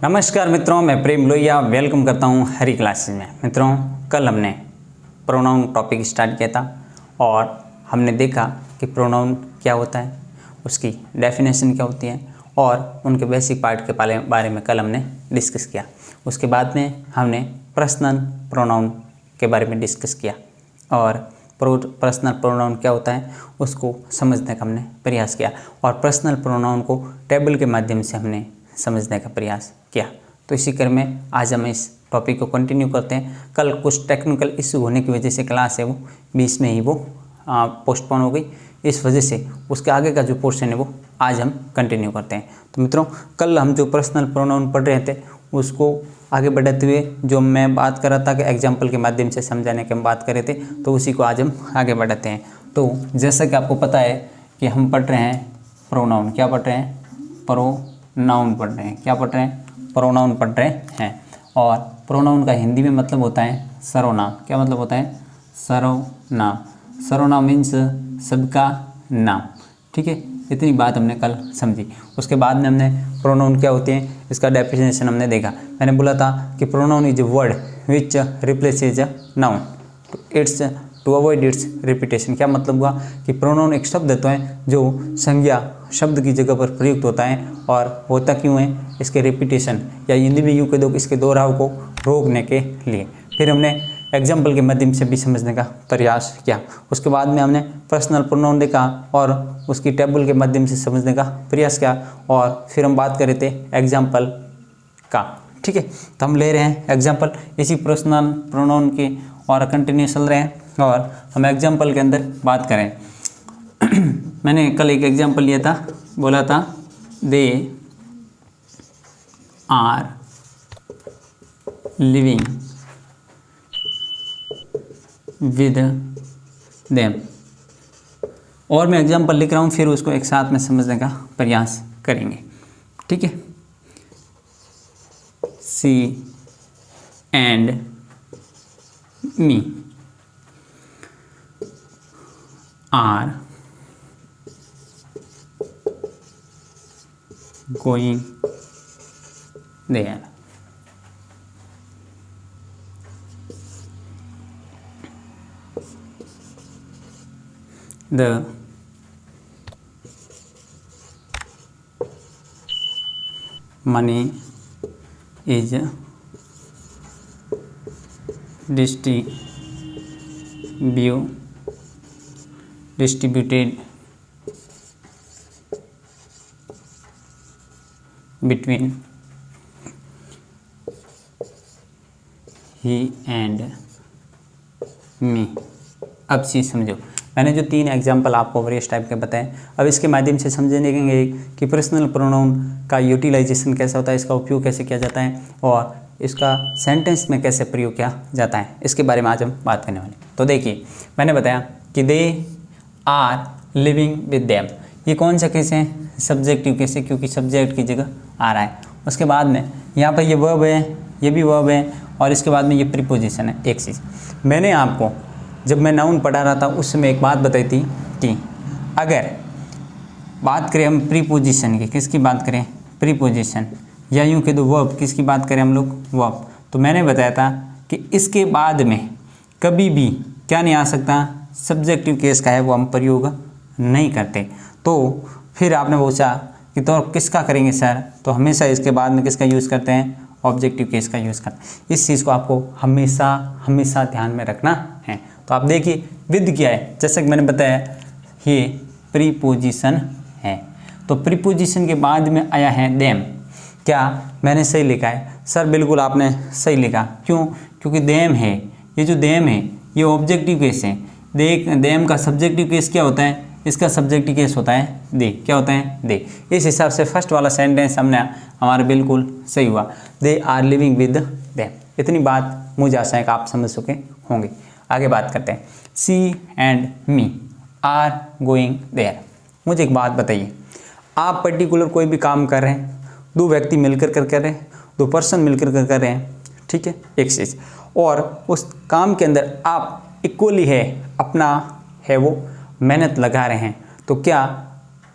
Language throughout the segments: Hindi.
नमस्कार मित्रों, मैं प्रेम लोहिया वेलकम करता हूं हरी क्लासेस में। मित्रों, कल हमने प्रोनाउन टॉपिक स्टार्ट किया था और हमने देखा कि प्रोनाउन क्या होता है, उसकी डेफिनेशन क्या होती है और उनके बेसिक पार्ट के बारे में कल हमने डिस्कस किया। उसके बाद में हमने पर्सनल प्रोनाउन के बारे में डिस्कस किया और पर्सनल प्रोनाउन क्या होता है उसको समझने का हमने प्रयास किया और पर्सनल प्रोनाउन को टेबल के माध्यम से हमने समझने का प्रयास किया। तो इसी क्रम में आज हम इस टॉपिक को कंटिन्यू करते हैं। कल कुछ टेक्निकल इशू होने की वजह से क्लास है वो बीच में ही वो पोस्टपोन हो गई। इस वजह से उसके आगे का जो पोर्शन है वो आज हम कंटिन्यू करते हैं। तो मित्रों, कल हम जो पर्सनल प्रोनाउन पढ़ रहे थे उसको आगे बढ़ाते हुए जो मैं बात कर रहा था कि एग्जाम्पल के माध्यम से समझाने की हम बात कर रहे थे, तो उसी को आज हम आगे बढ़ाते हैं। तो जैसा कि आपको पता है कि हम पढ़ रहे हैं प्रोनाउन। क्या पढ़ रहे हैं? प्रोनाउन पढ़ रहे हैं। क्या पढ़ रहे हैं? प्रोनाउन पढ़ रहे हैं। और प्रोनाउन का हिंदी में मतलब होता है सर्वनाम। क्या मतलब होता है? सर्वनाम। सर्वनाम मीन्स सबका नाम। ठीक है, इतनी बात हमने कल समझी। उसके बाद में हमने प्रोनाउन क्या होते हैं इसका डेफिनेशन हमने देखा। मैंने बोला था कि pronoun is a word which replaces a noun to avoid its repetition. क्या मतलब हुआ कि प्रोनाउन एक शब्द होता है जो संज्ञा शब्द की जगह पर प्रयुक्त होता है और होता क्यों है? इसके रिपीटेशन या हिंदी में यूँ कह दो इसके दोहराव को रोकने के लिए। फिर हमने एग्जाम्पल के माध्यम से भी समझने का प्रयास किया। उसके बाद में हमने पर्सनल प्रोनाउन देखा और उसकी टेबल के माध्यम से समझने का प्रयास किया और फिर हम बात कर रहे थे एग्जाम्पल का। ठीक है, तो हम ले रहे हैं एग्जाम्पल इसी पर्सनल प्रोनाउन की और कंटिन्यू चल रहे हैं और हम एग्जाम्पल के अंदर बात करें। मैंने कल एक एग्जाम्पल लिया था, बोला था they are living with them. और मैं एग्जाम्पल लिख रहा हूँ, फिर उसको एक साथ में समझने का प्रयास करेंगे। ठीक है, she and me are going there. The money is distributed between he and me। अब चीज़ समझो, मैंने जो 3 एग्जाम्पल आपको वेरियस टाइप के बताए, अब इसके माध्यम से समझेंगे कि पर्सनल प्रोनाउन का यूटिलाइजेशन कैसा होता है, इसका उपयोग कैसे किया जाता है और इसका सेंटेंस में कैसे प्रयोग किया जाता है, इसके बारे में आज हम बात करने वाले। तो देखिए, मैंने बताया कि they are living with them. ये कौन सा केस है? सब्जेक्टिव केस है, क्योंकि सब्जेक्ट की जगह आ रहा है। उसके बाद में यहाँ पर ये वर्ब है, ये भी वर्ब है और इसके बाद में ये प्रीपोजिशन है। एक चीज़ मैंने आपको जब मैं नाउन पढ़ा रहा था उस समय एक बात बताई थी कि अगर बात करें हम प्रीपोजिशन की, किसकी बात करें? प्रीपोजिशन, या यूँ कह दो वर्ब, किसकी बात करें हम लोग? वर्ब। तो मैंने बताया था कि इसके बाद में कभी भी क्या नहीं आ सकता? सब्जेक्टिव केस का है वो हम प्रयोग नहीं करते। तो फिर आपने पूछा कि तो किसका करेंगे सर? तो हमेशा इसके बाद में किसका यूज़ करते हैं? ऑब्जेक्टिव केस का यूज़ करते हैं। इस चीज़ को आपको हमेशा ध्यान में रखना है। तो आप देखिए विद क्या है, जैसे कि मैंने बताया ये प्रीपोजिशन है। तो प्रीपोजिशन के बाद में आया है देम। क्या मैंने सही लिखा है? सर बिल्कुल आपने सही लिखा। क्यों? क्योंकि देम है, ये जो देम है ये ऑब्जेक्टिव केस है। देम का सब्जेक्टिव केस क्या होता है? इसका सब्जेक्टिव केस होता है दे। क्या होता है? दे। इस हिसाब से फर्स्ट वाला सेंटेंस हमारा बिल्कुल सही हुआ, they are living with them. इतनी बात मुझे आशा है कि आप समझ चुके होंगे। आगे बात करते हैं, she and me are going there. मुझे एक बात बताइए, आप पर्टिकुलर कोई भी काम कर रहे हैं, 2 व्यक्ति मिलकर कर रहे हैं, 2 पर्सन मिलकर कर रहे हैं, ठीक है, एक चीज़, और उस काम के अंदर आप इक्वली है अपना है वो मेहनत लगा रहे हैं, तो क्या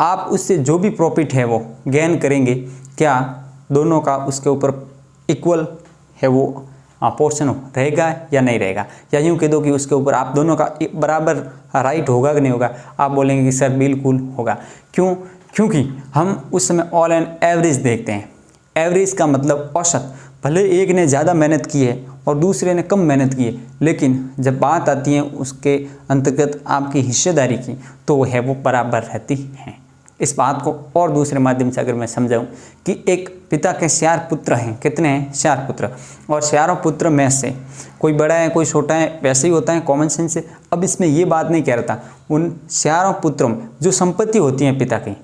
आप उससे जो भी प्रॉफिट है वो गेन करेंगे? क्या दोनों का उसके ऊपर इक्वल है वो पोर्शन रहेगा या नहीं रहेगा, या यूँ कह दो कि उसके ऊपर आप दोनों का बराबर राइट होगा कि नहीं होगा। आप बोलेंगे कि सर बिल्कुल होगा। क्यों? क्योंकि हम उस समय ऑल एंड एवरेज देखते हैं। एवरेज का मतलब औसत। भले एक ने ज़्यादा मेहनत की है और दूसरे ने कम मेहनत की है, लेकिन जब बात आती है उसके अंतर्गत आपकी हिस्सेदारी की, तो वो है वो बराबर रहती हैं। इस बात को और दूसरे माध्यम से अगर मैं समझाऊं कि एक पिता के 4 पुत्र हैं। कितने हैं? 4 पुत्र। और 4 पुत्र में से कोई बड़ा है कोई छोटा है, वैसे ही होता है, कॉमन सेंस से। अब इसमें ये बात नहीं कह रहा था। उन 4 पुत्रों में जो संपत्ति होती है पिता की,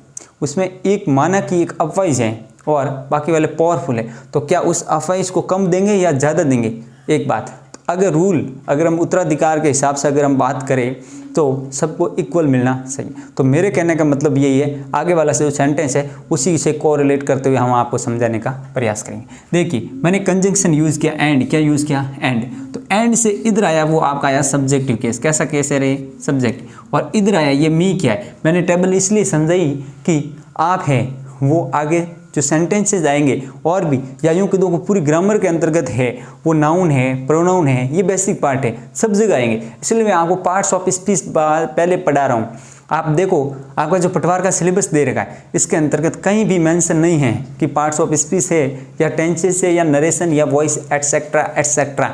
उसमें एक माना कि एक अफवाइज है और बाकी वाले पावरफुल है, तो क्या उस अफवाइज को कम देंगे या ज़्यादा देंगे? एक बात, अगर हम उत्तराधिकार के हिसाब से अगर हम बात करें तो सबको इक्वल मिलना सही। तो मेरे कहने का मतलब यही है, आगे वाला जो सेंटेंस है उसी से कोरिलेट करते हुए हम आपको समझाने का प्रयास करेंगे। देखिए, मैंने कंजंक्शन यूज़ किया, एंड। क्या यूज़ किया? एंड। तो एंड से इधर आया वो आपका आया सब्जेक्टिव केस। कैसा केस है रे? सब्जेक्ट। और इधर आया ये मी क्या है? मैंने टेबल इसलिए समझाई कि आप हैं वो आगे जो सेंटेंसेज आएंगे और भी, या यूँ कह दो को पूरी ग्रामर के अंतर्गत है, वो नाउन है, प्रोनाउन है, ये बेसिक पार्ट है, सब जगह आएंगे। इसलिए मैं आपको पार्ट्स ऑफ स्पीच पहले पढ़ा रहा हूँ। आप देखो, आपका जो पटवार का सिलेबस दे रखा है, इसके अंतर्गत कहीं भी मेंशन नहीं है कि पार्ट्स ऑफ स्पीच है या टेंसेस है या नरेशन या वॉइस एटसेट्रा एटसेट्रा।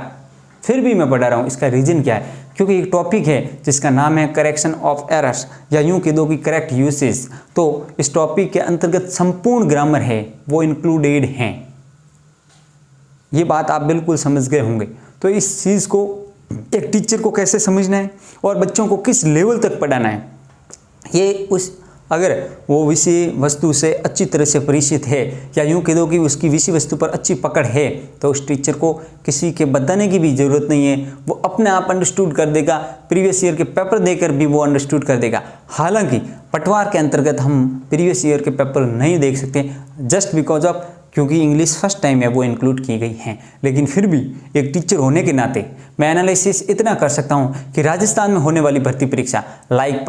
फिर भी मैं पढ़ा रहा हूँ। इसका रीजन क्या है? क्योंकि एक टॉपिक है जिसका नाम है करेक्शन ऑफ एरर्स, या यूँ कह दो कि करेक्ट यूसेज। तो इस टॉपिक के अंतर्गत संपूर्ण ग्रामर है वो इंक्लूडेड हैं। ये बात आप बिल्कुल समझ गए होंगे। तो इस चीज़ को एक टीचर को कैसे समझना है और बच्चों को किस लेवल तक पढ़ाना है, ये अगर वो विषय वस्तु से अच्छी तरह से परिचित है, या यूँ कह दो कि उसकी विषय वस्तु पर अच्छी पकड़ है, तो उस टीचर को किसी के बताने की भी ज़रूरत नहीं है। वो अपने आप अंडरस्टूड कर देगा। प्रीवियस ईयर के पेपर देकर भी वो अंडरस्टूड कर देगा। हालांकि पटवार के अंतर्गत हम प्रीवियस ईयर के पेपर नहीं देख सकते, जस्ट बिकॉज ऑफ क्योंकि इंग्लिश फर्स्ट टाइम है वो इंक्लूड की गई हैं। लेकिन फिर भी एक टीचर होने के नाते मैं एनालिसिस इतना कर सकता हूं कि राजस्थान में होने वाली भर्ती परीक्षा लाइक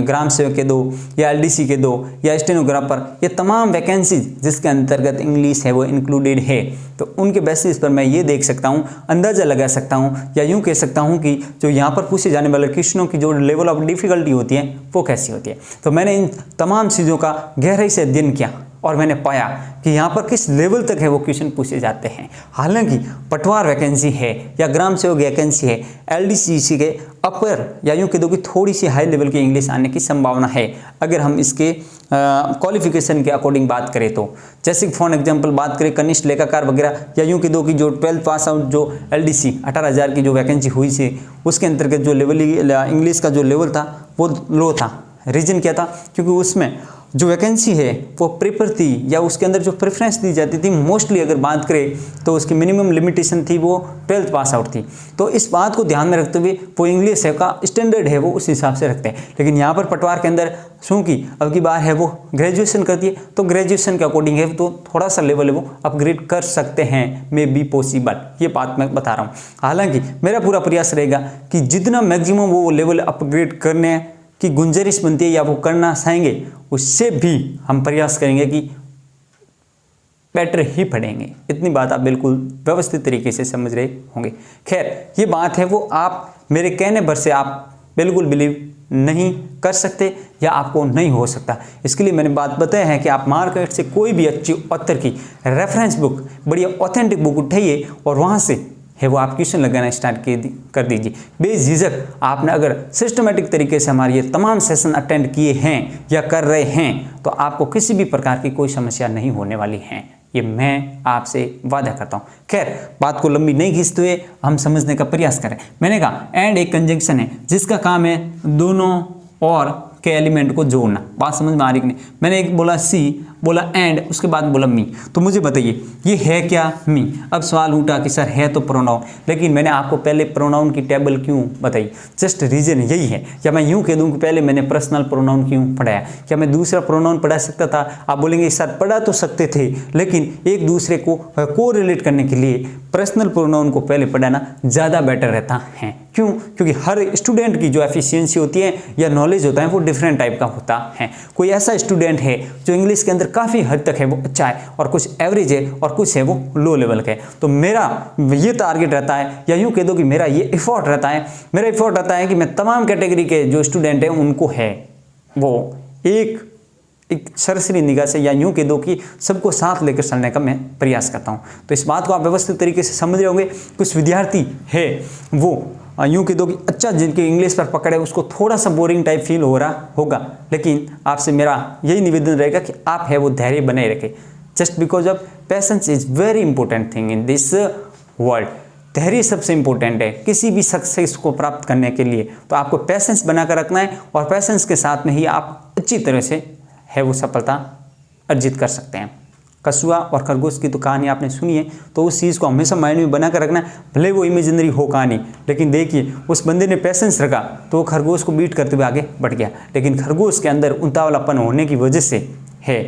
ग्राम सेवक के 2 या एलडीसी के 2 या स्टेनोग्राफर, ये तमाम वैकेंसीज जिसके अंतर्गत इंग्लिश है वो इंक्लूडेड है। तो उनके बेसिस पर मैं ये देख सकता हूँ, अंदाज़ा लगा सकता हूँ, या यूँ कह सकता हूँ कि जो यहाँ पर पूछे जाने वाले क्वेश्चनों की जो लेवल ऑफ डिफ़िकल्टी होती है वो कैसी होती है। तो मैंने इन तमाम चीज़ों का गहराई से अध्ययन किया और मैंने पाया कि यहाँ पर किस लेवल तक है वो क्वेश्चन पूछे जाते हैं। हालांकि पटवार वैकेंसी है या ग्राम सेवक वैकेंसी है, एलडीसी के अपर या यूँ कह दो कि थोड़ी सी हाई लेवल की इंग्लिश आने की संभावना है अगर हम इसके क्वालिफिकेशन के अकॉर्डिंग बात करें तो। जैसे फॉर एग्जांपल बात करें कनिष्ठ लेखाकार वगैरह, या यूँ कह दो कि जो 12th पास आउट जो एलडीसी 18,000 की जो वैकेंसी हुई थी उसके अंतर्गत जो लेवल इंग्लिश का जो लेवल था वो लो था। रीज़न क्या था? क्योंकि उसमें जो वैकेंसी है वो प्रेफर थी या उसके अंदर जो प्रेफरेंस दी जाती थी, मोस्टली अगर बात करें तो उसकी मिनिमम लिमिटेशन थी वो 12th पास आउट थी। तो इस बात को ध्यान में रखते हुए वो इंग्लिश है का स्टैंडर्ड है वो उस हिसाब से रखते हैं। लेकिन यहाँ पर पटवार के अंदर चूँकि अब की बार है वो ग्रेजुएशन करती है, तो ग्रेजुएशन के अकॉर्डिंग है तो थोड़ा सा लेवल है वो अपग्रेड कर सकते हैं, मे बी पॉसिबल। ये बात मैं बता रहा हूँ। हालांकि मेरा पूरा प्रयास रहेगा कि जितना मैक्सिमम वो लेवल अपग्रेड करने की गुंजाइश बनती है या वो करना चाहेंगे, उससे भी हम प्रयास करेंगे कि बेटर ही पढ़ेंगे। इतनी बात आप बिल्कुल व्यवस्थित तरीके से समझ रहे होंगे। खैर, ये बात है वो आप मेरे कहने भर से आप बिल्कुल बिलीव नहीं कर सकते या आपको नहीं हो सकता। इसके लिए मैंने बात बताया है कि आप मार्केट से कोई भी अच्छी ऑथर की रेफरेंस बुक, बढ़िया ऑथेंटिक बुक उठाइए और वहाँ से है वो आप क्वेश्चन लगाना स्टार्ट कर दीजिए। बेझिझक आपने अगर सिस्टमेटिक तरीके से हमारे ये तमाम सेशन अटेंड किए हैं या कर रहे हैं तो आपको किसी भी प्रकार की कोई समस्या नहीं होने वाली है, ये मैं आपसे वादा करता हूँ। खैर, बात को लंबी नहीं खींचते हुए हम समझने का प्रयास करें। मैंने कहा एंड एक कंजंक्शन है जिसका काम है दोनों और के एलिमेंट को जोड़ना। बात समझ में आ रही कि नहीं? मैंने एक बोला सी, बोला एंड, उसके बाद बोला मी। तो मुझे बताइए ये है क्या? मी। अब सवाल उठा कि सर है तो प्रोनाउन, लेकिन मैंने आपको पहले प्रोनाउन की टेबल क्यों बताई? जस्ट रीजन यही है। या मैं यूँ कह दूँ कि पहले मैंने पर्सनल प्रोनाउन क्यों पढ़ाया? क्या मैं दूसरा प्रोनाउन पढ़ा सकता था? आप बोलेंगे सर पढ़ा तो सकते थे, लेकिन एक दूसरे को कोरिलेट करने के लिए पर्सनल प्रोनाउन को पहले पढ़ाना ज़्यादा बेटर रहता है। क्यों? क्योंकि हर स्टूडेंट की जो एफिशिएंसी होती है या नॉलेज होता है वो डिफरेंट टाइप का होता है। कोई ऐसा स्टूडेंट है जो इंग्लिश के अंदर काफ़ी हद तक है वो अच्छा है, और कुछ एवरेज है और कुछ है वो लो लेवल का है। तो मेरा ये टारगेट रहता है, या यूँ कह दो कि मेरा ये एफर्ट रहता है, मेरा एफर्ट रहता है कि मैं तमाम कैटेगरी के जो स्टूडेंट हैं उनको है वो एक सरसरी निगाह से, या यूँ कह दो कि सबको साथ लेकर चलने का मैं प्रयास करता हूँ। तो इस बात को आप व्यवस्थित तरीके से समझ रहे होंगे। कुछ विद्यार्थी है वो यूँ कह दो कि अच्छा जिनके इंग्लिश पर पकड़ है उसको थोड़ा सा बोरिंग टाइप फील हो रहा होगा, लेकिन आपसे मेरा यही निवेदन रहेगा कि आप है वो धैर्य बनाए रखें। Just because of patience is very important thing in this world. धैर्य सबसे इंपॉर्टेंट है किसी भी सक्सेस को प्राप्त करने के लिए। तो आपको पेशेंस बनाकर रखना है, और पेशेंस के साथ में ही आप अच्छी तरह से है वो सफलता अर्जित कर सकते हैं। कछुआ और खरगोश की तो कहानी आपने सुनी है, तो उस चीज़ को हमेशा माइंड में बना कर रखना है, भले वो इमेजिनरी हो कहानी। लेकिन देखिए उस बंदे ने पेशेंस रखा तो वो खरगोश को बीट करते हुए आगे बढ़ गया, लेकिन खरगोश के अंदर उतावलापन होने की वजह से है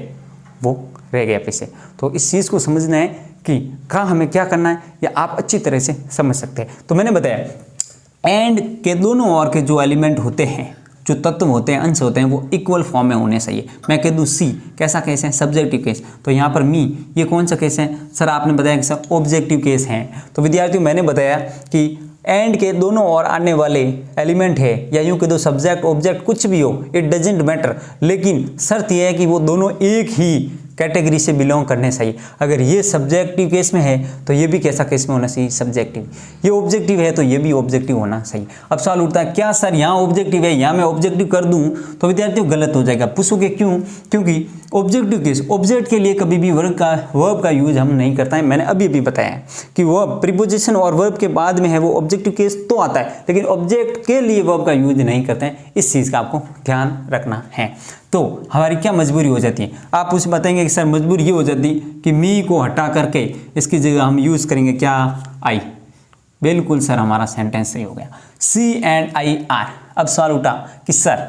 वो रह गया पीछे। तो इस चीज़ को समझना है कि कहाँ हमें क्या करना है, या आप अच्छी तरह से समझ सकते हैं। तो मैंने बताया एंड के दोनों ओर के जो एलिमेंट होते हैं, जो तत्व होते हैं, अंश होते हैं, वो इक्वल फॉर्म में होने चाहिए। मैं कह दूँ सी, कैसा केस है? Subjective case. तो यहाँ पर मी, ये कौन सा केस है? सर आपने बताया कि सर ऑब्जेक्टिव केस है। तो विद्यार्थियों मैंने बताया कि एंड के दोनों ओर आने वाले एलिमेंट है, या यूँ कह दो सब्जेक्ट ऑब्जेक्ट कुछ भी हो, इट डजेंट मैटर, लेकिन शर्त यह है कि वो दोनों एक ही कैटेगरी से बिलोंग करने चाहिए। अगर ये सब्जेक्टिव केस में है तो ये भी कैसा केस में होना चाहिए? सब्जेक्टिव। ये ऑब्जेक्टिव है तो ये भी ऑब्जेक्टिव होना चाहिए। अब सवाल उठता है क्या सर यहाँ ऑब्जेक्टिव है, यहाँ मैं ऑब्जेक्टिव कर दूँ तो विद्यार्थियों गलत हो जाएगा। पूछोगे क्यों? क्योंकि ऑब्जेक्टिव केस, ऑब्जेक्ट के लिए कभी भी वर्ब का यूज हम नहीं करता है। मैंने अभी भी बताया है कि वर्ब प्रीपोजिशन और वर्ब के बाद में है वो ऑब्जेक्टिव केस तो आता है, लेकिन ऑब्जेक्ट के लिए वर्ब का यूज नहीं करते हैं। इस चीज़ का आपको ध्यान रखना है। तो हमारी क्या मजबूरी हो जाती है? आप मुझे बताएंगे कि सर मजबूरी ये हो जाती कि मी को हटा करके इसकी जगह हम यूज़ करेंगे क्या? आई। बिल्कुल सर, हमारा सेंटेंस सही हो गया। सी एंड आई आर। अब सवाल उठा कि सर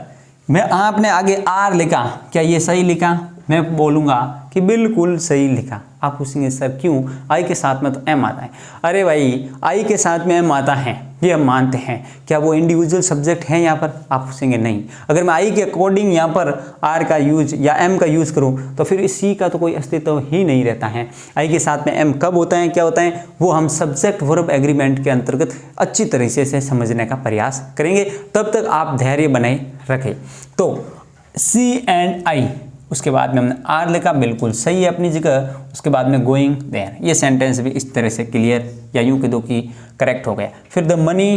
मैं आपने आगे आर लिखा, क्या ये सही लिखा? मैं बोलूँगा कि बिल्कुल सही लिखा। आप पूछेंगे सर क्यों? आई के साथ में तो एम आता है। अरे भाई आई के साथ में एम आता है, ये हम मानते हैं। क्या वो इंडिविजुअल सब्जेक्ट है यहाँ पर? आप पूछेंगे नहीं। अगर मैं आई के अकॉर्डिंग यहाँ पर आर का यूज या एम का यूज़ करूँ तो फिर इस सी का तो कोई अस्तित्व ही नहीं रहता है। आई के साथ में एम कब होता है, क्या होता है, वो हम सब्जेक्ट वर्ब एग्रीमेंट के अंतर्गत अच्छी तरीके से समझने का प्रयास करेंगे। तब तक आप धैर्य बनाए रखें। तो सी एंड आई, उसके बाद में हमने आर लिखा, बिल्कुल सही है अपनी जगह। उसके बाद में गोइंग देयर, ये सेंटेंस भी इस तरह से क्लियर या यूँ कह दो कि करेक्ट हो गया। फिर the money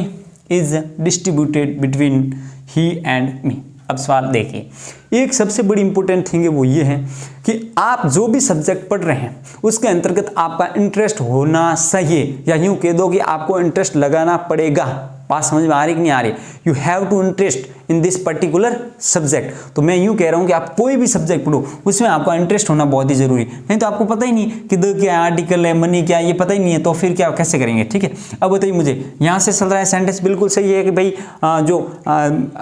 is distributed between he and me. अब सवाल देखिए, एक सबसे बड़ी इंपॉर्टेंट थिंग है वो ये है कि आप जो भी सब्जेक्ट पढ़ रहे हैं उसके अंतर्गत आपका इंटरेस्ट होना चाहिए, या यूँ कह दो कि आपको इंटरेस्ट लगाना पड़ेगा। बात समझ में आ रही कि नहीं आ रही? You have to interest in this particular subject. तो मैं यूँ कह रहा हूँ कि आप कोई भी सब्जेक्ट पढ़ो उसमें आपका इंटरेस्ट होना बहुत ही जरूरी। नहीं तो आपको पता ही नहीं कि द क्या है, आर्टिकल है, मनी क्या है, ये पता ही नहीं है, तो फिर क्या कैसे करेंगे? ठीक है, अब बताइए मुझे, यहाँ से चल रहा है सेंटेंस बिल्कुल सही है कि भाई जो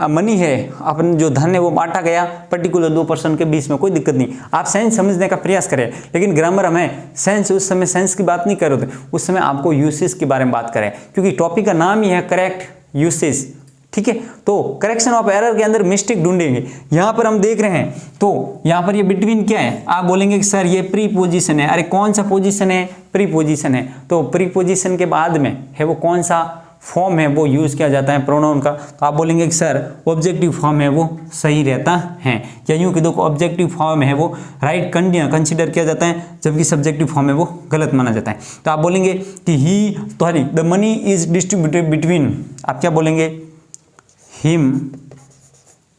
मनी है, अपन जो धन है वो बांटा गया पर्टिकुलर 2 पर्सन के बीच में, कोई दिक्कत नहीं। आप सेंस समझने का प्रयास करें, लेकिन ग्रामर हमें सेंस, उस समय सेंस की बात नहीं कर रहे थे, उस समय आपको यूसेज के बारे में बात करें, क्योंकि टॉपिक का नाम ही है करेक्ट यूसेज। ठीक है, तो करेक्शन ऑफ एरर के अंदर मिस्टेक ढूंढेंगे। यहां पर हम देख रहे हैं, तो यहां पर ये बिटवीन क्या है? आप बोलेंगे कि सर ये प्रीपोजिशन है। अरे कौन सा पोजीशन है? प्रीपोजिशन है। तो प्रीपोजिशन के बाद में है वो कौन सा फॉर्म है वो यूज किया जाता है प्रोनाउन का? तो आप बोलेंगे कि सर ऑब्जेक्टिव फॉर्म है वो सही रहता है, या यूं कि देखो ऑब्जेक्टिव फॉर्म है वो राइट कंसीडर किया जाता है, जबकि सब्जेक्टिव फॉर्म है वो गलत माना जाता है। तो आप बोलेंगे कि he, sorry, the money is distributed between, आप क्या बोलेंगे? Him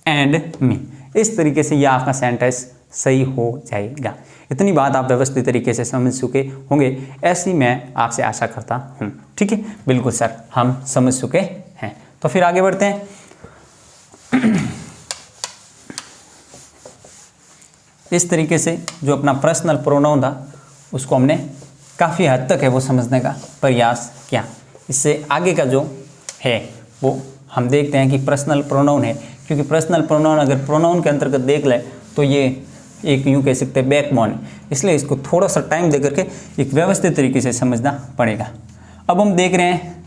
and me. इस तरीके से यह आपका सेंटेंस सही हो जाएगा। इतनी बात आप व्यवस्थित तरीके से समझ चुके होंगे, ऐसी मैं आपसे आशा करता हूँ। ठीक है, बिल्कुल सर, हम समझ चुके हैं। तो फिर आगे बढ़ते हैं। इस तरीके से जो अपना पर्सनल प्रोनाउन था उसको हमने काफ़ी हद तक है वो समझने का प्रयास किया। इससे आगे का जो है वो हम देखते हैं कि पर्सनल प्रोनाउन है, क्योंकि पर्सनल प्रोनाउन अगर प्रोनाउन के अंतर्गत देख ले तो ये एक यूँ कह सकते हैं बैकबोन, इसलिए इसको थोड़ा सा टाइम दे करके एक व्यवस्थित तरीके से समझना पड़ेगा। अब हम देख रहे हैं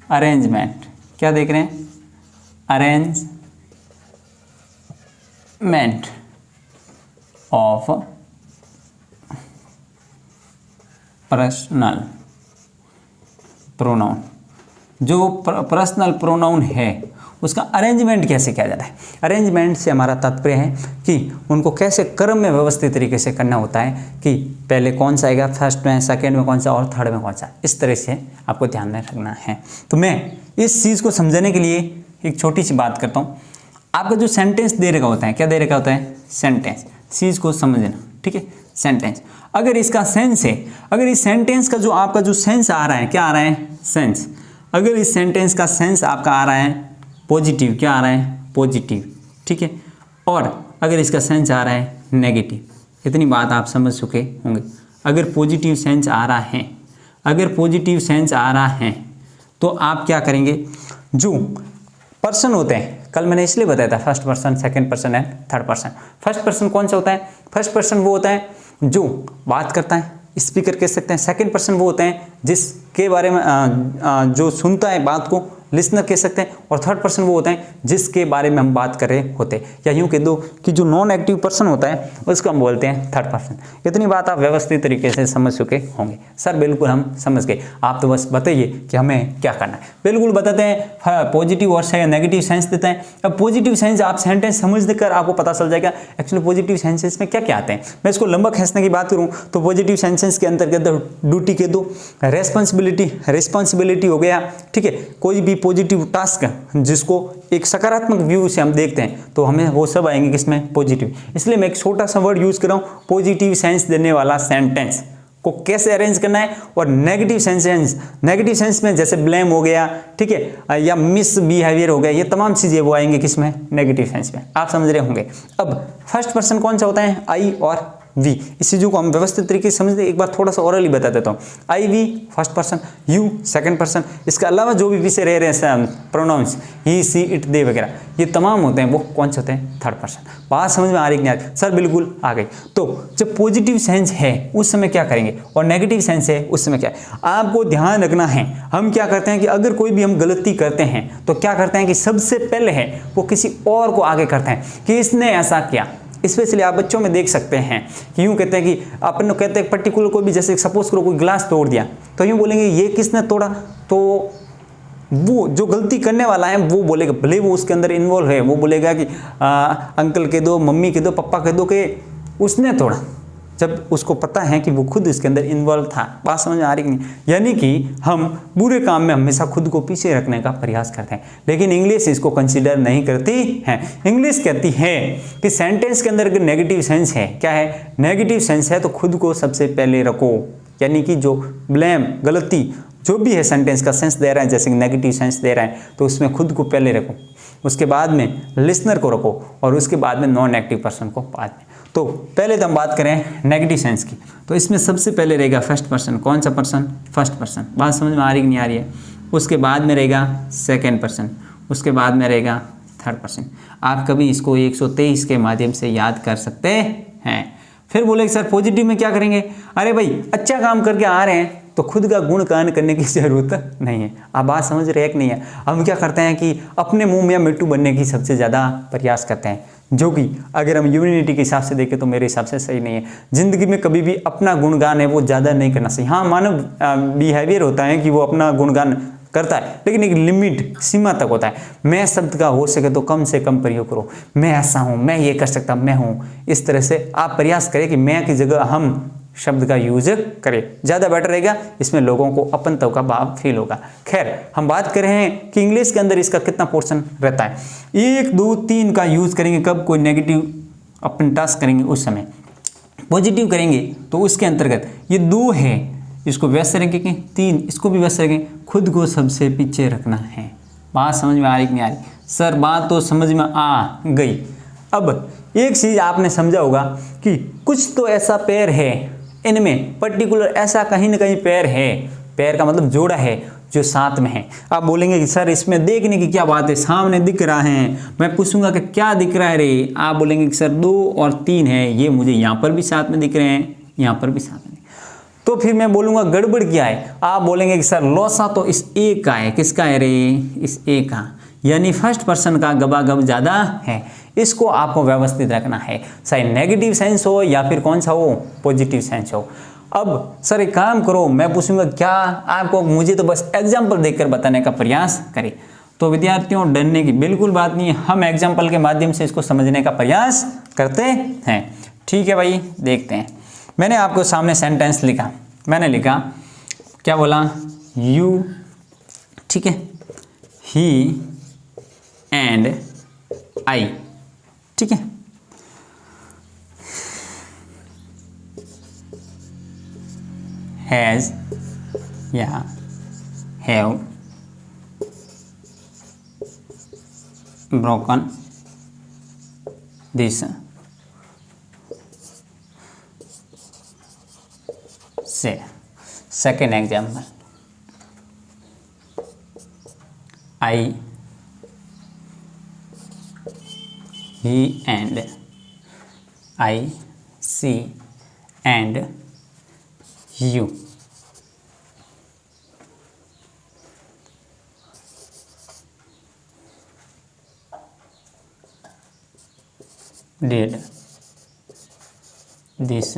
अरेंजमेंट। क्या देख रहे हैं? अरेंजमेंट। Of personal pronoun. जो पर्सनल प्रोनाउन है उसका अरेंजमेंट कैसे किया जाता है। अरेंजमेंट से हमारा तात्पर्य है कि उनको कैसे क्रम में व्यवस्थित तरीके से करना होता है कि पहले कौन सा आएगा, फर्स्ट में, सेकंड में कौन सा और थर्ड में कौन सा, इस तरह से आपको ध्यान में रखना है। तो मैं इस चीज़ को समझाने के लिए एक छोटी सी बात करता हूँ। आपका जो सेंटेंस दे रखा होता है, क्या दे रखा होता है, सेंटेंस। चीज़ को समझना, ठीक है। सेंटेंस अगर इसका सेंस है, अगर इस सेंटेंस का जो आपका जो सेंस आ रहा है, क्या आ रहा है, सेंस। अगर इस सेंटेंस का सेंस आपका आ रहा है पॉजिटिव, क्या आ रहा है, पॉजिटिव, ठीक है। और अगर इसका सेंस आ रहा है नेगेटिव, इतनी बात आप समझ चुके होंगे। अगर पॉजिटिव सेंस आ रहा है, अगर पॉजिटिव सेंस आ रहा है तो आप क्या करेंगे, जो पर्सन होते हैं, कल मैंने इसलिए बताया था first person, second person and third person. First person कौन सा होता है, फर्स्ट पर्सन वो होता है जो बात करता है, स्पीकर कह सकते हैं। सेकंड पर्सन वो होता है जिसके बारे में जो सुनता है बात को, लिसनर कह सकते हैं। और थर्ड पर्सन वो होता है जिसके बारे में हम बात कर रहे होते हैं, या यूँ कह दो कि जो नॉन एक्टिव पर्सन होता है उसको हम बोलते हैं थर्ड पर्सन। इतनी बात आप व्यवस्थित तरीके से समझ चुके होंगे। सर बिल्कुल हम समझ गए, आप तो बस बताइए कि हमें क्या करना है। बिल्कुल बताते हैं, पॉजिटिव और नेगेटिव सेंस देते हैं। अब पॉजिटिव सेंस आप सेंटेंस समझ कर आपको पता चल जाएगा एक्चुअली पॉजिटिव सेंसेस में क्या क्या आते हैं। मैं इसको लंबा खींचने की बात करूँ तो पॉजिटिव सेंसेस के अंतर्गत ड्यूटी के दो, रिस्पॉन्सिबिलिटी हो गया, ठीक है। कोई भी पॉजिटिव टास्क जिसको एक सकारात्मक व्यू से हम देखते हैं तो हमें वो सब आएंगे किसमें, पॉजिटिव। इसलिए मैं एक छोटा सा वर्ड यूज कर रहा हूँ, पॉजिटिव सेंस देने वाला सेंटेंस को कैसे अरेंज करना है। और नेगेटिव सेंस में जैसे ब्लेम हो गया, ठीक है, या मिस बिहेवियर हो गया, ये तमाम चीजें वो आएंगे किसमें, नेगेटिव सेंस में। आप समझ रहे होंगे। अब फर्स्ट पर्सन कौन सा होता है, आई और वी। इस चीज़ों को हम व्यवस्थित तरीके से समझते हैं। एक बार थोड़ा सा ओरली बता देता हूँ। I we first person, you second person, इसके अलावा जो भी पीछे रह रहे हैं pronounce, he see it they वगैरह, ये तमाम होते हैं वो कौन से होते हैं, थर्ड पर्सन। बात समझ में आ रही कि नहीं आ रही? सर बिल्कुल आ गई। तो जब पॉजिटिव सेंस है उस समय क्या करेंगे और नेगेटिव सेंस है उस समय क्या है, आपको ध्यान रखना है। हम क्या करते हैं कि अगर कोई भी हम गलती करते हैं तो क्या करते हैं कि सबसे पहले है वो किसी और को आगे करते हैं कि इसने ऐसा किया। स्पेशली आप बच्चों में देख सकते हैं कि यूँ कहते हैं कि अपन कहते हैं पर्टिकुलर कोई भी, जैसे सपोज करो कोई ग्लास तोड़ दिया तो यूँ बोलेंगे ये किसने तोड़ा, तो वो जो गलती करने वाला है वो बोलेगा, भले वो उसके अंदर इन्वॉल्व है, वो बोलेगा कि अंकल कह दो, मम्मी कह दो, पापा कह दो कि उसने तोड़ा, जब उसको पता है कि वो खुद इसके अंदर इन्वॉल्व था। बात समझ में आ रही कि नहीं? यानी कि हम बुरे काम में हमेशा खुद को पीछे रखने का प्रयास करते हैं, लेकिन इंग्लिश इसको कंसीडर नहीं करती है। इंग्लिश कहती है कि सेंटेंस के अंदर अगर नेगेटिव सेंस है, क्या है, नेगेटिव सेंस है, तो खुद को सबसे पहले रखो। यानी कि जो ब्लेम, गलती जो भी है सेंटेंस का सेंस दे रहा है, जैसे नेगेटिव सेंस दे रहा है तो उसमें खुद को पहले रखो, उसके बाद में लिसनर को रखो और उसके बाद में नॉन एक्टिव पर्सन को बाद में। तो पहले तो हम बात करें नेगेटिव सेंस की, तो इसमें सबसे पहले रहेगा फर्स्ट पर्सन। कौन सा पर्सन, फर्स्ट पर्सन। बात समझ में आ रही कि नहीं आ रही है? उसके बाद में रहेगा सेकंड पर्सन, उसके बाद में रहेगा थर्ड पर्सन। आप कभी इसको 123 के माध्यम से याद कर सकते हैं। फिर बोले सर पॉजिटिव में क्या करेंगे, अरे भाई अच्छा काम करके आ रहे हैं तो खुद का गुणगान करने की जरूरत नहीं है। आप बात समझ रहे हैं कि नहीं है? हम क्या करते हैं कि अपने मुंह में मिट्टू बनने की सबसे ज़्यादा प्रयास करते हैं, जो कि अगर हम ह्यूमैनिटी के हिसाब से देखें तो मेरे हिसाब से सही नहीं है। जिंदगी में कभी भी अपना गुणगान है वो ज़्यादा नहीं करना चाहिए। हाँ, मानव बिहेवियर होता है कि वो अपना गुणगान करता है, लेकिन एक लिमिट, सीमा तक होता है। मैं शब्द का हो सके तो कम से कम प्रयोग करो। मैं ऐसा हूँ, मैं ये कर सकता, मैं हूँ, इस तरह से आप प्रयास करें कि मैं की जगह हम शब्द का यूज करें, ज़्यादा बेटर रहेगा। इसमें लोगों को अपनत्व का भाव फील होगा। खैर, हम बात कर रहे हैं कि इंग्लिश के अंदर इसका कितना पोर्शन रहता है। 1, 2, 3 का यूज करेंगे कब कोई नेगेटिव अपन टास्क करेंगे उस समय। पॉजिटिव करेंगे तो उसके अंतर्गत ये 2 है, इसको व्यस्त रखेंगे, 3 इसको भी व्यस्त रखेंगे। खुद को सबसे पीछे रखना है। बात समझ में आ रही कि नहीं आ रही? सर बात तो समझ में आ गई। अब एक चीज़ आपने समझा होगा कि कुछ तो ऐसा पैर है इनमें, पर्टिकुलर ऐसा कहीं ना कहीं पैर है, पैर का मतलब जोड़ा है जो साथ में है। आप बोलेंगे कि सर इसमें देखने की क्या बात है, सामने दिख रहा है। मैं पूछूंगा कि क्या दिख रहा है रे, आप बोलेंगे कि सर 2 और 3 है, ये मुझे यहाँ पर भी साथ में दिख रहे हैं, यहाँ पर भी साथ में। तो फिर मैं बोलूँगा गड़बड़ क्या है, आप बोलेंगे कि सर लौसा तो इस एक का है। किसका है रे, इस एक का, यानी फर्स्ट पर्सन का गबागब ज़्यादा है। इसको आपको व्यवस्थित रखना है, चाहे नेगेटिव सेंस हो या फिर कौन सा हो, पॉजिटिव सेंस हो। अब सर एक काम करो, मैं पूछूंगा क्या आपको, मुझे तो बस एग्जाम्पल देखकर बताने का प्रयास करें। तो विद्यार्थियों डरने की बिल्कुल बात नहीं है, हम एग्जाम्पल के माध्यम से इसको समझने का प्रयास करते हैं। ठीक है भाई, देखते हैं। मैंने आपको सामने सेंटेंस लिखा, मैंने लिखा क्या बोला, यू, ठीक है, ही एंड आई, ठीक है। हैज या have broken this say. Second example, I, he and I, she and you. Did this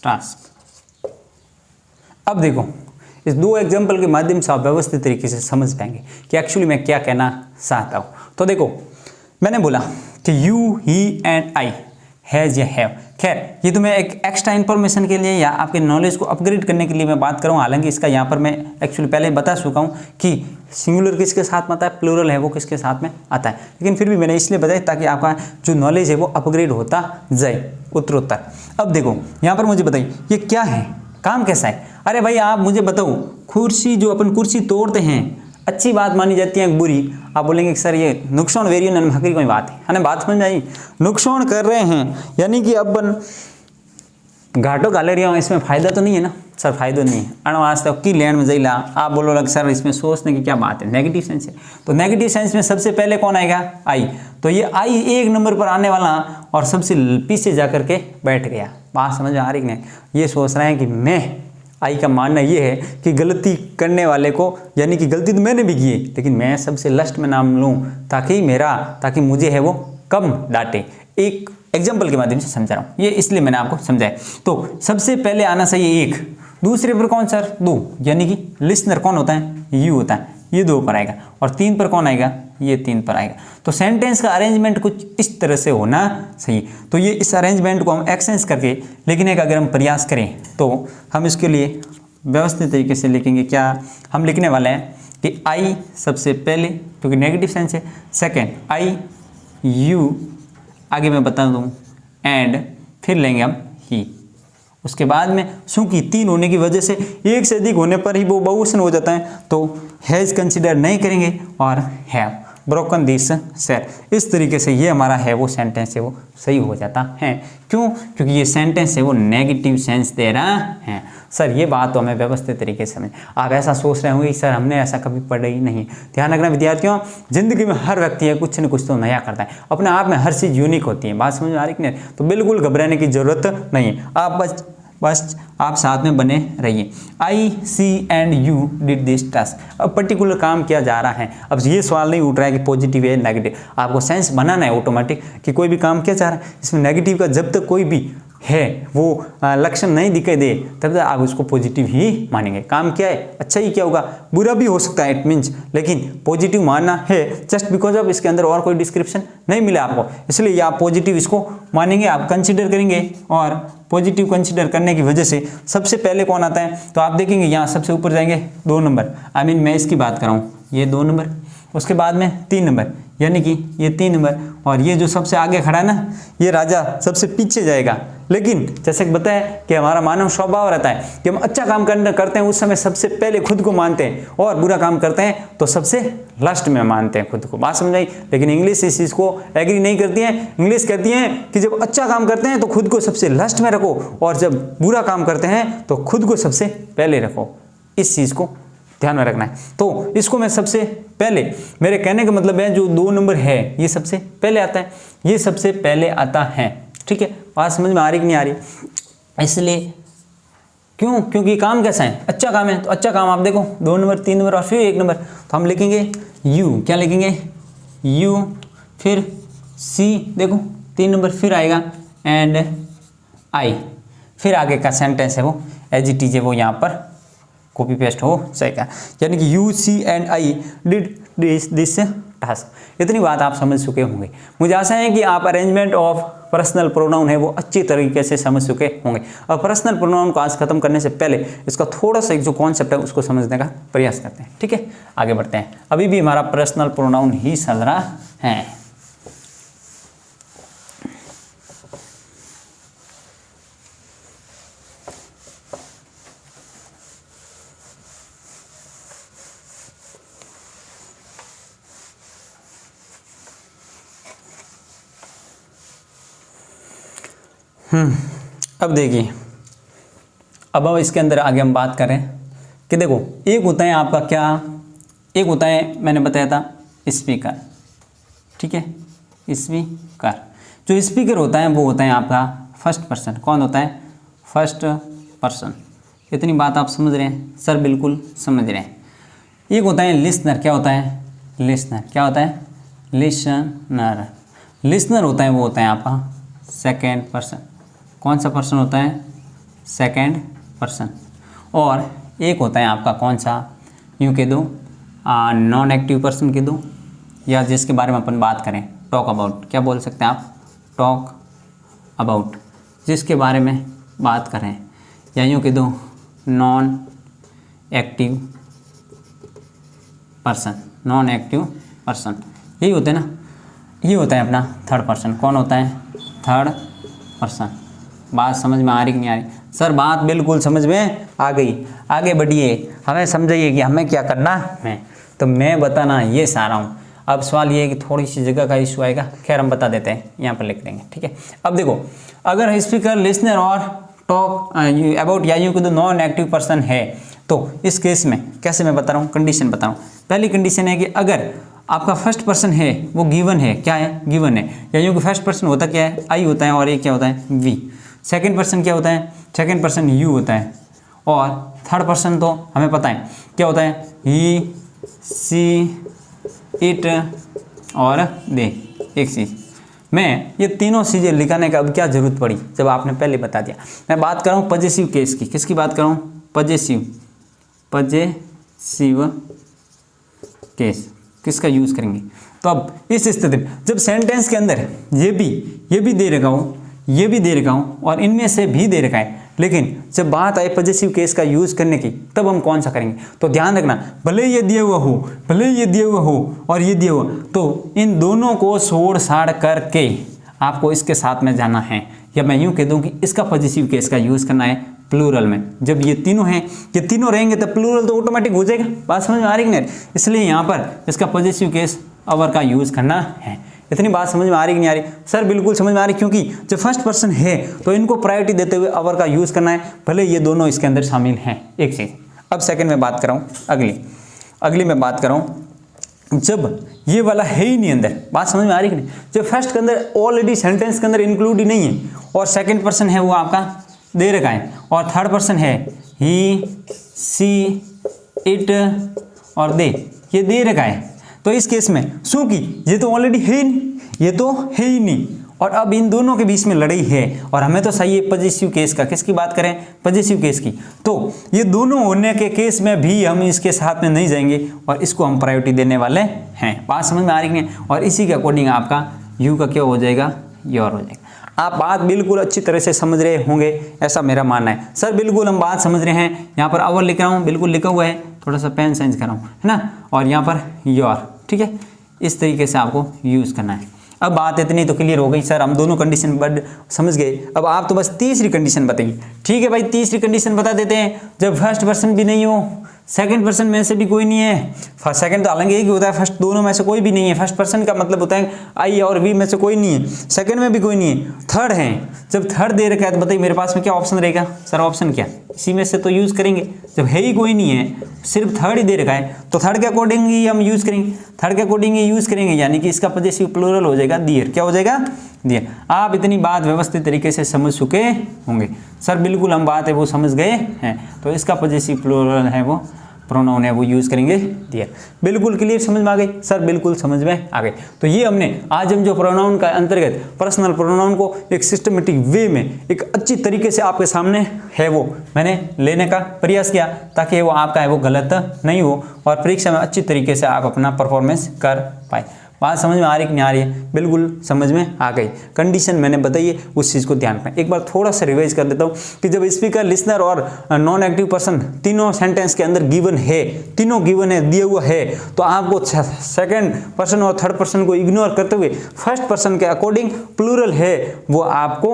task. अब देखो, इस दो एग्जाम्पल के माध्यम से आप व्यवस्थित तरीके से समझ पाएंगे कि एक्चुअली मैं क्या कहना चाहता हूँ। तो देखो, मैंने बोला कि you, he and I, has या हैव। खैर ये तो मैं एक एक्स्ट्रा इन्फॉर्मेशन के लिए या आपके नॉलेज को अपग्रेड करने के लिए मैं बात करूँ। हालांकि इसका यहाँ पर मैं एक्चुअली पहले बता चुका हूँ कि सिंगुलर किसके साथ में आता है, प्लूरल है वो किसके साथ में आता है, लेकिन फिर भी मैंने इसलिए बताया ताकि आपका जो नॉलेज है वो अपग्रेड होता जाए उत्तरोत्तर। अब देखो यहाँ पर मुझे बताइए ये क्या है, काम कैसा है। अरे भाई आप मुझे बताओ, कुर्सी जो अपन कुर्सी तोड़ते हैं अच्छी बात मानी जाती है बुरी, आप बोलेंगे कि सर ये नुकसान वेरियन अनभागी कोई बात है ना, बात समझ में आई। नुकसान कर रहे हैं यानी कि अपन घाटों का ले रहे हो, इसमें फ़ायदा तो नहीं है ना सर, फायदा नहीं है। अणवास्तव की लैंड में जैला आप बोलो लग सर इसमें सोचने की क्या बात है, नेगेटिव सेंस है। तो नेगेटिव सेंस में सबसे पहले कौन आएगा, आई। तो ये आई एक नंबर पर आने वाला और सबसे पीछे जा कर के बैठ गया। बात समझ आ रही नहीं, ये सोच रहे हैं कि मैं, आई का मानना ये है कि गलती करने वाले को, यानी कि गलती तो मैंने भी की है लेकिन मैं सबसे लास्ट में नाम लूँ ताकि मुझे है वो कम डांटे। एक एग्जाम्पल के माध्यम से समझा रहा हूँ, ये इसलिए मैंने आपको समझाया। तो सबसे पहले आना चाहिए एक, दूसरे पर कौन सर, दो, यानी कि लिसनर कौन होता है, यू होता है, ये दो पर आएगा। और तीन पर कौन आएगा, ये तीन पर आएगा। तो सेंटेंस का अरेंजमेंट कुछ इस तरह से होना चाहिए। तो ये इस अरेंजमेंट को हम एक्सचेंज करके लिखने का अगर हम प्रयास करें तो हम इसके लिए व्यवस्थित तरीके से लिखेंगे। क्या हम लिखने वाले हैं कि आई सबसे पहले, क्योंकि नेगेटिव सेंस है। सेकेंड आई, यू, आगे मैं बता दूँ, एंड फिर लेंगे हम ही। उसके बाद में चूंकि तीन होने की वजह से एक से अधिक होने पर ही वो बहुवचन हो जाता है, तो हैज़ कंसीडर नहीं करेंगे और हैव ब्रोकन दिस सेल। इस तरीके से ये हमारा है वो सेंटेंस है वो सही हो जाता है। क्यों, क्योंकि ये सेंटेंस है वो नेगेटिव सेंस दे रहा है। सर ये बात तो हमें व्यवस्थित तरीके से समझ। आप ऐसा सोच रहे होंगे कि सर हमने ऐसा कभी पढ़ा ही नहीं। ध्यान रखना विद्यार्थियों, जिंदगी में हर व्यक्ति है कुछ न कुछ तो नया करता है, अपने आप में हर चीज़ यूनिक होती है। बात समझ में आ रही कि नहीं, तो बिल्कुल घबराने की जरूरत नहीं है। आप बस आप साथ में बने रहिए। I, she and you did this task. अब पर्टिकुलर काम किया जा रहा है। अब ये सवाल नहीं उठ रहा है कि पॉजिटिव है नेगेटिव, आपको सेंस बनाना है ऑटोमेटिक कि कोई भी काम किया जा रहा है इसमें नेगेटिव का जब तक कोई भी है वो लक्षण नहीं दिखाई दे तब तक आप उसको पॉजिटिव ही मानेंगे। काम क्या है, अच्छा ही क्या होगा, बुरा भी हो सकता है इट मीन्स, लेकिन पॉजिटिव मानना है जस्ट बिकॉज ऑफ इसके अंदर और कोई डिस्क्रिप्शन नहीं मिला आपको, इसलिए आप पॉजिटिव इसको मानेंगे, आप कंसिडर करेंगे। और पॉजिटिव कंसिडर करने की वजह से सबसे पहले कौन आता है, तो आप देखेंगे यहाँ सबसे ऊपर जाएंगे 2 नंबर, आई मीन मैं इसकी बात कर रहा हूँ, ये 2 नंबर, उसके बाद में 3 नंबर यानी कि ये 3 नंबर, और ये जो सबसे आगे खड़ा है ना ये राजा सबसे पीछे जाएगा। लेकिन जैसे कि बताया कि हमारा मानव स्वभाव रहता है कि हम अच्छा काम करते हैं उस समय सबसे पहले खुद को मानते हैं, और बुरा काम करते हैं तो सबसे लास्ट में मानते हैं खुद को। बात समझ आई। लेकिन इंग्लिश इस चीज़ को एग्री नहीं करती है। इंग्लिश कहती है कि जब अच्छा काम करते हैं तो खुद को सबसे लास्ट में रखो, और जब बुरा काम करते हैं तो खुद को सबसे पहले रखो। इस चीज़ को ध्यान में रखना है। तो इसको मैं सबसे पहले, मेरे कहने का मतलब है जो 2 नंबर है ये सबसे पहले आता है, ये सबसे पहले आता है। ठीक है, बात समझ में आ रही कि नहीं आ रही। इसलिए क्यों, क्योंकि काम कैसा है, अच्छा काम है, तो अच्छा काम आप देखो 2 नंबर 3 नंबर और फिर 1 नंबर, तो हम लिखेंगे यू, क्या लिखेंगे, यू फिर सी, देखो 3 नंबर फिर आएगा एंड आई, फिर आगे का सेंटेंस है वो एज इट इज है, वो यहाँ पर कॉपी पेस्ट हो जाएगा। यानी कि you see and I did this task. इतनी बात आप समझ चुके होंगे। मुझे आशा है कि आप अरेंजमेंट ऑफ पर्सनल प्रोनाउन है वो अच्छी तरीके से समझ चुके होंगे। और पर्सनल प्रोनाउन को आज खत्म करने से पहले इसका थोड़ा सा एक जो कॉन्सेप्ट है उसको समझने का प्रयास करते हैं। ठीक है, आगे बढ़ते हैं। अभी भी हमारा पर्सनल प्रोनाउन ही चल रहा है। अब देखिए, अब इसके अंदर आगे हम बात करें कि देखो, एक होता है आपका क्या, एक होता है मैंने बताया था स्पीकर। ठीक है, स्पीकर, जो स्पीकर होता है वो होता है आपका फर्स्ट पर्सन। कौन होता है? First person. इतनी बात आप समझ रहे हैं? सर बिल्कुल समझ रहे हैं। एक होता है लिसनर। क्या होता है? लिसनर। क्या होता है? लिसनर। लिसनर होता है वो होता है आपका सेकेंड पर्सन। कौन सा पर्सन होता है? Second person. और एक होता है आपका कौन सा, यूँ कह दो नॉन एक्टिव पर्सन कह दो, या जिसके बारे में अपन बात करें टॉक अबाउट। क्या बोल सकते हैं आप? टॉक अबाउट, जिसके बारे में बात करें, या यूँ कह दो non active person. Non active person यही होते हैं ना, ये होता है अपना थर्ड पर्सन। कौन होता है? Third person. बात समझ में आ रही कि नहीं आ रही? सर बात बिल्कुल समझ में आ गई। आगे बढ़िए, हमें समझाइए कि हमें क्या करना है। तो मैं बताना ये चाह रहा हूँ। अब सवाल ये है कि थोड़ी सी जगह का इशू आएगा, खैर हम बता देते हैं, यहाँ पर लिख देंगे। ठीक है, अब देखो, अगर स्पीकर, लिसनर और टॉक अबाउट या यूँ कह दो नॉन एक्टिव पर्सन है, तो इस केस में कैसे मैं बता रहा हूँ, कंडीशन बता रहा हूँ। पहली कंडीशन है कि अगर आपका फर्स्ट पर्सन है वो गिवन है। क्या है? गिवन है। या यूँ कि फर्स्ट पर्सन होता क्या है? आई होता है, और एक क्या होता है? वी। सेकंड पर्सन क्या होता है? सेकंड पर्सन यू होता है। और थर्ड पर्सन तो हमें पता है क्या होता है? ही, सी, इट और दे। एक चीज़, मैं ये तीनों चीज़ें लिखाने का अब क्या ज़रूरत पड़ी जब आपने पहले बता दिया। मैं बात कर रहा हूँ पजेसिव केस की। किसकी बात कर रहा हूँ? पजेसिव। पजेसिव केस किसका यूज़ करेंगे? तो अब इस स्थिति में जब सेंटेंस के अंदर ये भी दे रखा हूँ, ये भी दे रखा हूँ, और इनमें से भी दे रखा है, लेकिन जब बात आए पजेसिव केस का यूज़ करने की, तब हम कौन सा करेंगे? तो ध्यान रखना, भले ये दिया हुआ हो, भले ये दिया हुआ हो और ये दिया हुआ, तो इन दोनों को छोड़ छाड़ करके आपको इसके साथ में जाना है। या मैं यूँ कह दूँ कि इसका पजेसिव केस का यूज़ करना है प्लूरल में। जब ये तीनों हैं, ये तीनों रहेंगे तो प्लूरल तो ऑटोमेटिक हो जाएगा। बात समझ में आ रही है नहीं? इसलिए यहाँ पर इसका पजेसिव केस अवर का यूज़ करना है। इतनी बात समझ में आ रही कि नहीं आ रही? सर बिल्कुल समझ में आ रही, क्योंकि जब फर्स्ट पर्सन है तो इनको प्रायोरिटी देते हुए अवर का यूज़ करना है, भले ये दोनों इसके अंदर शामिल हैं। एक चीज़। अब सेकंड में बात कर रहा हूँ, अगली में बात कर रहा हूँ, जब ये वाला है ही नहीं अंदर। बात समझ में आ रही कि नहीं? जब फर्स्ट के अंदर ऑलरेडी सेंटेंस के अंदर इंक्लूड ही नहीं है, और सेकेंड पर्सन है वो आपका दे रखा है, और थर्ड पर्सन है ही, सी, इट और दे, ये दे रखा है। तो इस केस में चूंकि ये तो ऑलरेडी है ही नहीं, ये तो है ही नहीं, और अब इन दोनों के बीच में लड़ाई है, और हमें तो सही है पजेसिव केस का। किसकी बात करें? पजेसिव केस की। तो ये दोनों होने के केस में भी हम इसके साथ में नहीं जाएंगे, और इसको हम प्रायोरिटी देने वाले हैं। बात समझ में आ रही है? और इसी के अकॉर्डिंग आपका यू का क्या हो जाएगा? योर हो जाएगा। आप बात बिल्कुल अच्छी तरह से समझ रहे होंगे, ऐसा मेरा मानना है। सर बिल्कुल हम बात समझ रहे हैं। यहाँ पर अवर लिख रहा हूँ, बिल्कुल लिखा हुआ है, थोड़ा सा पेन चेंज कर रहा हूँ, है ना, और यहाँ पर योर। ठीक है, इस तरीके से आपको यूज़ करना है। अब बात इतनी तो क्लियर हो गई। सर हम दोनों कंडीशन बट समझ गए, अब आप तो बस तीसरी कंडीशन बताइए। ठीक है भाई, तीसरी कंडीशन बता देते हैं। जब फर्स्ट पर्सन भी नहीं हो, सेकंड पर्सन में से भी कोई नहीं है, फर्स्ट सेकंड तो हालांकि एक ही होता है, फर्स्ट दोनों में से कोई भी नहीं है। फर्स्ट पर्सन का मतलब होता है आई और वी में से कोई नहीं है, सेकंड में भी कोई नहीं है, थर्ड है। जब थर्ड दे रखा है तो बताइए मेरे पास में क्या ऑप्शन रहेगा? सर ऑप्शन क्या? इसी में से तो यूज़ करेंगे। जब है ही कोई नहीं है, सिर्फ थर्ड ही दे रखा है, तो थर्ड के अकॉर्डिंग ही हम यूज़ करेंगे, थर्ड के अकॉर्डिंग ही यूज़ करेंगे, यानी कि इसका पजेसिव प्लूरल हो जाएगा दियर। क्या हो जाएगा? दियर। आप इतनी बात व्यवस्थित तरीके से समझ चुके होंगे। सर बिल्कुल हम बात है वो समझ गए हैं। तो इसका पजेसिव प्लूरल है वो प्रोनाउन है वो यूज़ करेंगे देयर। बिल्कुल क्लियर, समझ में आ गई सर? बिल्कुल समझ में आ गई। तो ये आज हम जो प्रोनाउन का अंतर्गत पर्सनल प्रोनाउन को एक सिस्टमेटिक वे में एक अच्छी तरीके से आपके सामने है वो मैंने लेने का प्रयास किया, ताकि वो आपका है वो गलत नहीं हो और परीक्षा में अच्छी तरीके से आप अपना परफॉर्मेंस कर पाए। बात समझ में आ रही कि नहीं आ रही है? बिल्कुल समझ में आ गई। कंडीशन मैंने बताई है, उस चीज़ को ध्यान रखें। एक बार थोड़ा सा रिवाइज कर देता हूँ कि जब स्पीकर, लिसनर और नॉन एक्टिव पर्सन तीनों सेंटेंस के अंदर गिवन है, तीनों गिवन है, दिया हुआ है, तो आपको सेकंड पर्सन और थर्ड पर्सन को इग्नोर करते हुए फर्स्ट पर्सन के अकॉर्डिंग प्लूरल है वो आपको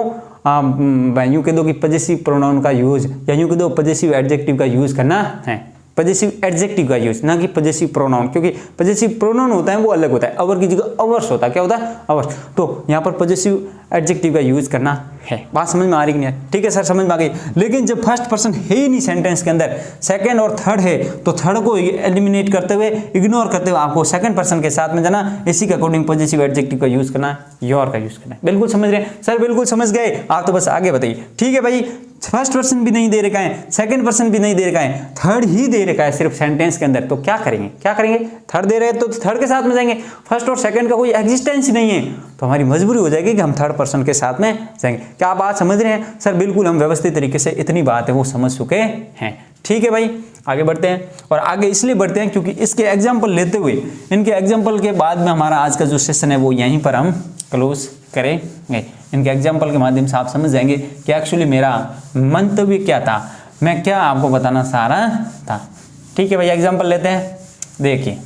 यूँ कह दो कि पॉजेसिव प्रोनाउन का यूज या यूँ कह दो पॉजेसिव एडजेक्टिव का यूज करना है। पॉजेसिव एडजेक्टिव का यूज, ना कि पॉजेसिव प्रोनाउन, क्योंकि पॉजेसिव प्रोनाउन होता है वो अलग होता है, अवर की जगह अवर्स होता है। क्या होता है? अवर्स। तो यहाँ पर पॉजेसिव एडजेक्टिव का यूज करना है। बात समझ में आ रही कि नहीं? ठीक है सर, समझ में आ गई। लेकिन जब फर्स्ट पर्सन है ही नहीं सेंटेंस के अंदर, सेकंड और थर्ड है, तो थर्ड को एलिमिनेट करते हुए, इग्नोर करते हुए आपको सेकंड पर्सन के साथ में जाना, इसी के अकॉर्डिंग पॉजेसिव एडजेक्टिव का यूज करना है, योर का यूज करना है। बिल्कुल समझ रहे हैं सर? बिल्कुल समझ गए आप? तो बस आगे बताइए। ठीक है भाई, फर्स्ट पर्सन भी नहीं दे रखा है, सेकंड पर्सन भी नहीं दे रखा है, थर्ड ही दे रखा है सिर्फ सेंटेंस के अंदर, तो क्या करेंगे? क्या करेंगे? थर्ड दे रहे हैं तो थर्ड के साथ में जाएंगे। फर्स्ट और सेकंड का कोई एग्जिस्टेंस ही नहीं है, तो हमारी मजबूरी हो जाएगी कि हम थर्ड पर्सन के साथ में जाएंगे। क्या आप बात समझ रहे हैं सर? बिल्कुल हम व्यवस्थित तरीके से इतनी बात है वो समझ चुके हैं। ठीक है भाई, आगे बढ़ते हैं। और आगे इसलिए बढ़ते हैं क्योंकि इसके एग्जाम्पल लेते हुए, इनके एग्जाम्पल के बाद में हमारा आज का जो सेशन है वो यहीं पर हम क्लोज करेंगे। इनके एग्जाम्पल के माध्यम से आप समझ जाएंगे कि एक्चुअली मेरा मंतव्य क्या था, मैं क्या आपको बताना चाह रहा था। ठीक है भाई, एग्जाम्पल लेते हैं। देखिए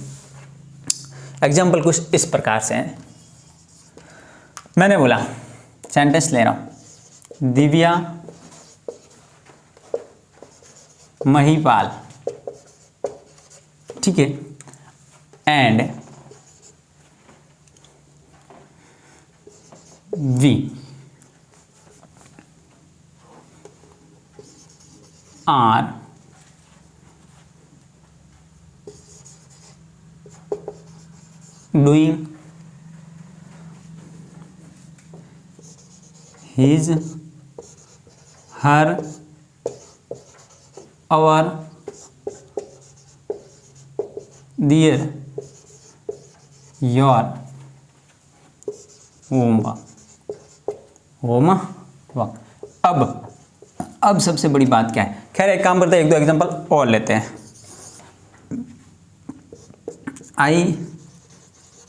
एग्जाम्पल कुछ इस प्रकार से है। मैंने बोला, सेंटेंस ले रहा हूं, दिव्या महिपाल, ठीक है, and we are doing his, her, our, their, your homework। अब सबसे बड़ी बात क्या है? खैर एक काम करते हैं, एक दो एग्जांपल और लेते हैं। I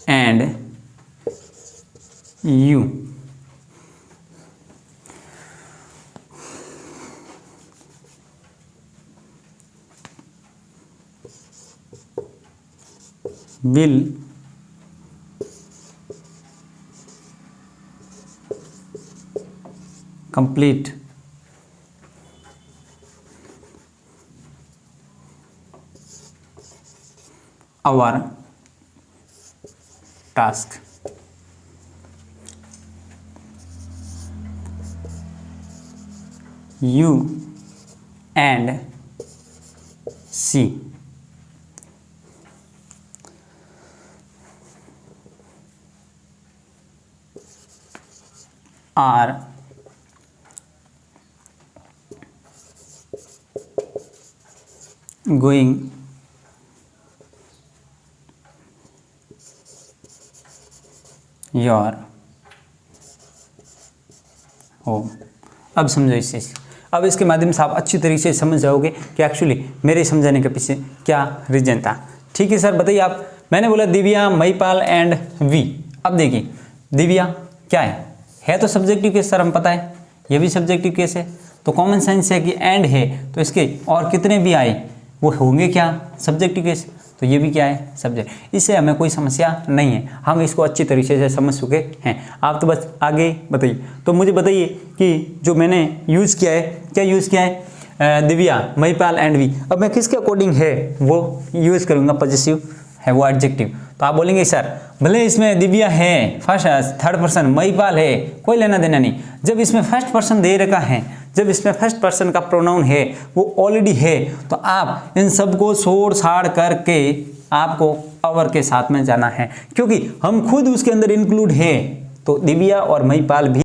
and you will complete our task। You and she are going your home। अब समझो इस चीज़। अब इसके माध्यम से आप अच्छी तरीके से समझ जाओगे कि एक्चुअली मेरे समझाने के पीछे क्या रीजन था। ठीक है सर, बताइए आप। मैंने बोला दिव्या, महिपाल एंड वी। अब देखिए दिव्या क्या है तो सब्जेक्टिव केस सर, हम पता है ये भी सब्जेक्टिव केस है, तो कॉमन सेंस है कि एंड है तो इसके और कितने भी आए वो होंगे क्या? Subjective case. तो ये भी क्या है? सब्जेक्ट। इससे हमें कोई समस्या नहीं है, हम इसको अच्छी तरीके से समझ चुके हैं। आप तो बस आगे बताइए। तो मुझे बताइए कि जो मैंने यूज़ किया है, क्या यूज़ किया है? Divya, Mahipal and we. अब मैं किसके अकॉर्डिंग है वो यूज़ करूँगा? पॉजिटिव है वो एडजेक्टिव। तो आप बोलेंगे सर भले इसमें दिव्या है फर्स्ट थर्ड पर्सन, महिपाल है, कोई लेना देना नहीं। जब इसमें फर्स्ट पर्सन दे रखा है, जब इसमें फर्स्ट पर्सन का प्रोनाउन है वो ऑलरेडी है, तो आप इन सबको छोड़ छाड़ करके आपको अवर के साथ में जाना है, क्योंकि हम खुद उसके अंदर इंक्लूड है। तो दिव्या और महिपाल भी